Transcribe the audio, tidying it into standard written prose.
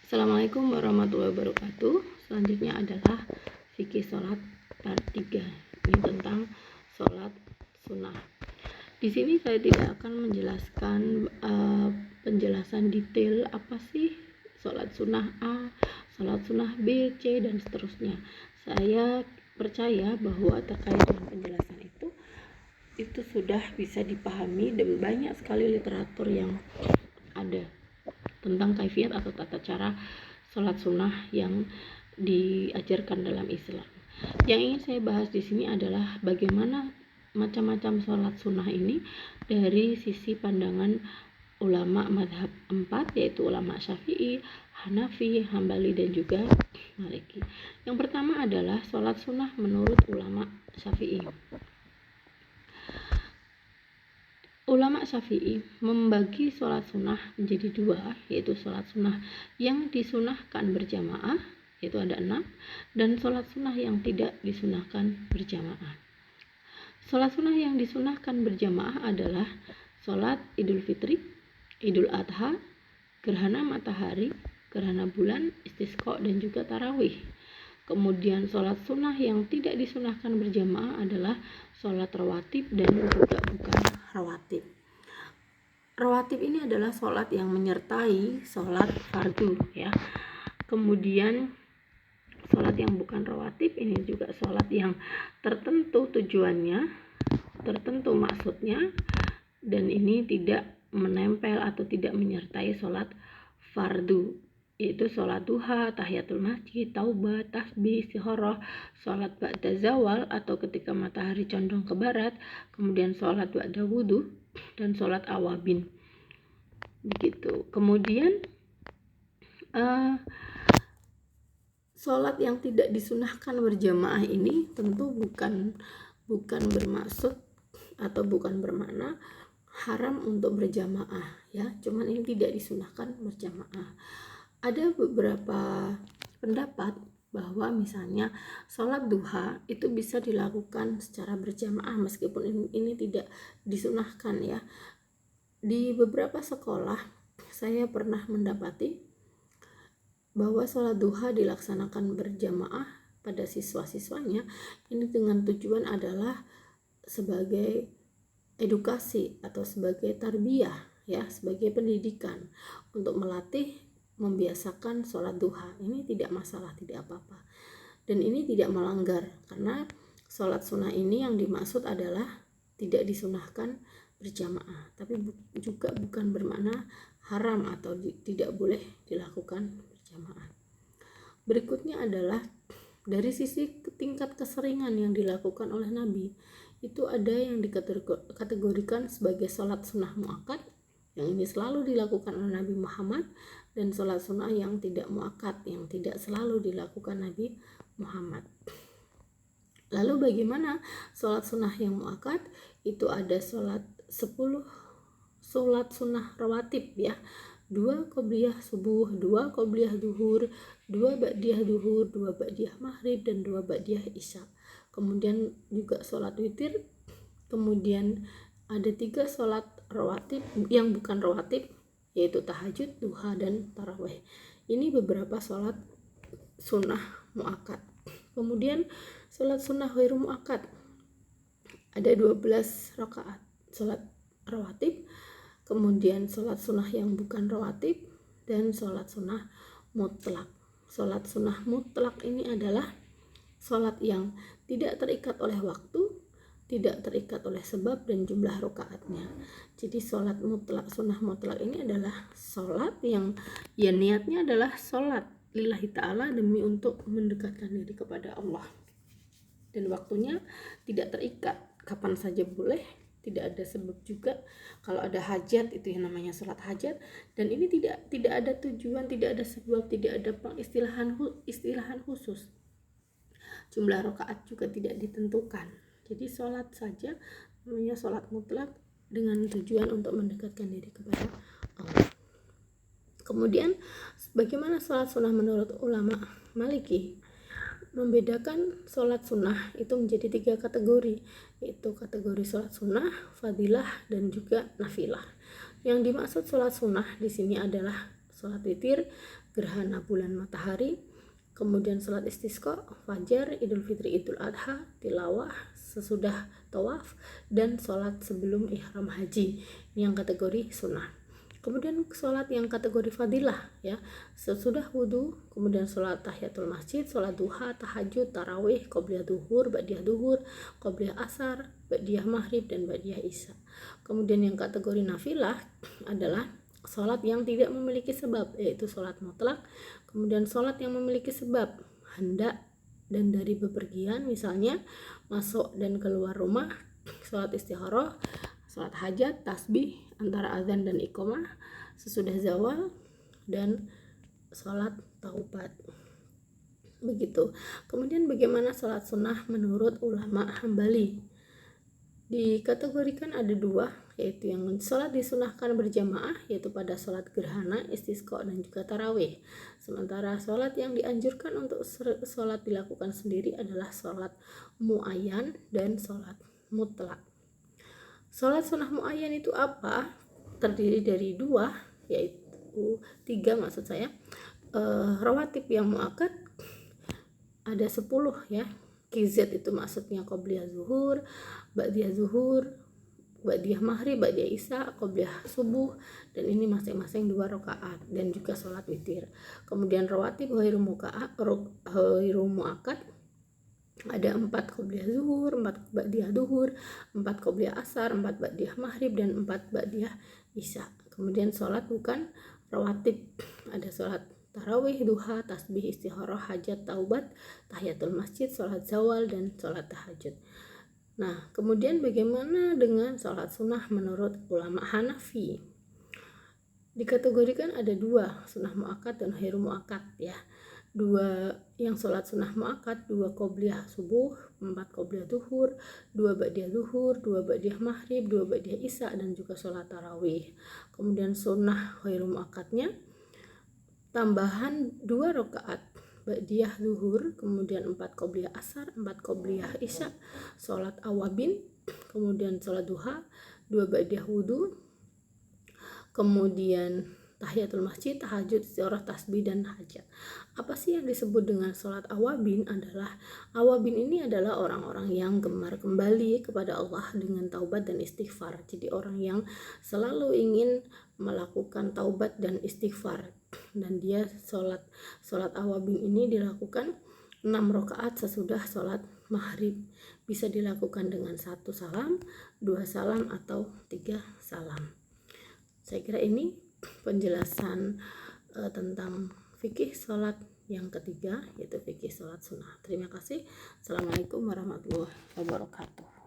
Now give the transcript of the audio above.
Assalamualaikum warahmatullahi wabarakatuh. Selanjutnya adalah fikih sholat part 3. Ini tentang sholat sunnah. Di sini saya tidak akan menjelaskan penjelasan detail apa sih sholat sunnah A, sholat sunnah B, C, dan seterusnya. Saya percaya bahwa terkait dengan penjelasan itu sudah bisa dipahami dan banyak sekali literatur yang ada tentang kaifiat atau tata cara sholat sunnah yang diajarkan dalam Islam. Yang ingin saya bahas di sini adalah bagaimana macam-macam sholat sunnah ini dari sisi pandangan ulama madhab 4, yaitu ulama Syafi'i, Hanafi, Hambali, dan juga Maliki. Yang pertama adalah sholat sunnah menurut ulama Syafi'i. Ulama Syafi'i membagi sholat sunnah menjadi dua, yaitu sholat sunnah yang disunahkan berjamaah, yaitu ada 6, dan sholat sunnah yang tidak disunahkan berjamaah. Sholat sunnah yang disunahkan berjamaah adalah sholat Idul Fitri, Idul Adha, gerhana matahari, gerhana bulan, istisqa, dan juga tarawih. Kemudian sholat sunnah yang tidak disunahkan berjamaah adalah sholat rawatib dan juga bukan rawatib. Rawatib ini adalah sholat yang menyertai sholat fardu, ya. Kemudian sholat yang bukan rawatib ini juga sholat yang tertentu tujuannya, tertentu maksudnya, dan ini tidak menempel atau tidak menyertai sholat fardu, yaitu sholat duha, tahiyatul masjid, taubat, tasbih, istikharah, sholat ba'da zawal atau ketika matahari condong ke barat, kemudian sholat ba'da wudu, dan sholat awabin. Begitu. Kemudian sholat yang tidak disunahkan berjamaah ini tentu bukan bermaksud atau bukan bermakna haram untuk berjamaah, ya. Cuman ini tidak disunahkan berjamaah. Ada beberapa pendapat bahwa misalnya sholat duha itu bisa dilakukan secara berjamaah meskipun ini tidak disunahkan, ya. Di beberapa sekolah saya pernah mendapati bahwa sholat duha dilaksanakan berjamaah pada siswa-siswanya. Ini dengan tujuan adalah sebagai edukasi atau sebagai tarbiyah, ya, sebagai pendidikan untuk melatih membiasakan sholat duha. Ini tidak masalah, tidak apa-apa, dan ini tidak melanggar karena sholat sunnah ini yang dimaksud adalah tidak disunahkan berjamaah, tapi juga bukan bermakna haram atau tidak boleh dilakukan berjamaah. Berikutnya adalah dari sisi tingkat keseringan yang dilakukan oleh Nabi. Itu ada yang dikategorikan sebagai sholat sunnah muakkad, yang ini selalu dilakukan oleh Nabi Muhammad, dan sholat sunnah yang tidak muakkad, yang tidak selalu dilakukan Nabi Muhammad. Lalu bagaimana sholat sunnah yang muakkad? Itu ada sholat 10 sholat sunnah rawatib, ya. 2 qobliyah subuh, 2 qobliyah duhur, 2 ba'diyah duhur, 2 ba'diyah maghrib, dan 2 ba'diyah isya. Kemudian juga sholat witir. Kemudian ada 3 sholat rawatib yang bukan rawatib, yaitu tahajud, duha, dan tarawih. Ini beberapa sholat sunnah muakkad. Kemudian sholat sunnah ghairu muakkad ada 12 rakaat sholat rawatib. Kemudian sholat sunnah yang bukan rawatib dan sholat sunnah mutlak. Sholat sunnah mutlak ini adalah sholat yang tidak terikat oleh waktu, tidak terikat oleh sebab dan jumlah rakaatnya. Jadi sholat mutlak, sunnah mutlak ini adalah sholat yang ya niatnya adalah sholat lillahi ta'ala, demi untuk mendekatkan diri kepada Allah, dan waktunya tidak terikat, kapan saja boleh, tidak ada sebab juga. Kalau ada hajat itu yang namanya sholat hajat, dan ini tidak ada tujuan, tidak ada sebab, tidak ada pengistilahan khusus. Jumlah rakaat juga tidak ditentukan. Jadi sholat saja namanya sholat mutlak dengan tujuan untuk mendekatkan diri kepada Allah. Kemudian bagaimana sholat sunnah menurut ulama Maliki? Membedakan sholat sunnah itu menjadi 3 kategori, yaitu kategori sholat sunnah, fadilah, dan juga nafilah. Yang dimaksud sholat sunnah di sini adalah sholat witir, gerhana bulan matahari, kemudian sholat istisqa, fajar, idul fitri, idul adha, tilawah sesudah tawaf, dan sholat sebelum ihram haji yang kategori sunnah. Kemudian sholat yang kategori fadilah ya, sesudah wudhu, kemudian sholat tahiyatul masjid, sholat duha, tahajud, tarawih, qobliyah duhur, ba'diyah duhur, qobliyah asar, ba'diyah maghrib, dan ba'diyah isya. Kemudian yang kategori nafilah adalah sholat yang tidak memiliki sebab, yaitu sholat mutlak. Kemudian sholat yang memiliki sebab, hendak dan dari bepergian, misalnya masuk dan keluar rumah, sholat istikharah, sholat hajat, tasbih antara azan dan iqamah, sesudah zawal, dan sholat taubat. Begitu. Kemudian bagaimana sholat sunnah menurut ulama Hambali? Dikategorikan ada dua, yaitu yang sholat disunahkan berjamaah, yaitu pada sholat gerhana, istisqa, dan juga tarawih. Sementara sholat yang dianjurkan untuk sholat dilakukan sendiri adalah sholat muayyan dan sholat mutlak. Sholat sunnah muayyan itu apa? Terdiri dari dua, yaitu tiga maksud saya. Rawatib yang muakkad ada 10 ya. Qiyaz itu maksudnya qobliyah zuhur, ba'diyah zuhur, ba'diyah maghrib, ba'diyah isya, qobliyah subuh, dan ini masing-masing 2 rakaat, dan juga sholat witir. Kemudian rawatib ghairu muakkad ada 4 qobliyah zuhur, 4 ba'diyah duhur, 4 qobliyah asar, 4 ba'diyah maghrib, dan 4 ba'diyah isya. Kemudian sholat bukan rawatib ada sholat tarawih, duha, tasbih, istikharah, hajat, taubat, tahiyatul masjid, sholat zawal, dan sholat tahajud. Nah, kemudian bagaimana dengan sholat sunnah menurut ulama Hanafi? Dikategorikan ada dua, sunnah muakkad dan ghairu muakkad ya. Dua yang sholat sunnah muakkad, 2 qobliyah subuh, 4 qobliyah duhur, 2 ba'diyah duhur, 2 ba'diyah maghrib, 2 ba'diyah isya, dan juga sholat tarawih. Kemudian sunnah ghairu muakkadnya tambahan 2 rakaat ba'diyah duhur, kemudian 4 qobliyah asar, 4 qobliyah isya, sholat awabin, kemudian sholat duha, 2 ba'diyah wudhu, kemudian tahiyatul masjid, tahajud, istikharah, tasbih, dan hajat. Apa sih yang disebut dengan sholat awabin? Awabin ini adalah orang-orang yang gemar kembali kepada Allah dengan taubat dan istighfar. Jadi orang yang selalu ingin melakukan taubat dan istighfar, dan dia sholat awabin ini dilakukan 6 rakaat sesudah sholat maghrib. Bisa dilakukan dengan 1 salam, 2 salam, atau 3 salam. Saya kira ini penjelasan tentang fikih sholat yang ketiga, yaitu fikih sholat sunnah. Terima kasih. Assalamualaikum warahmatullahi wabarakatuh.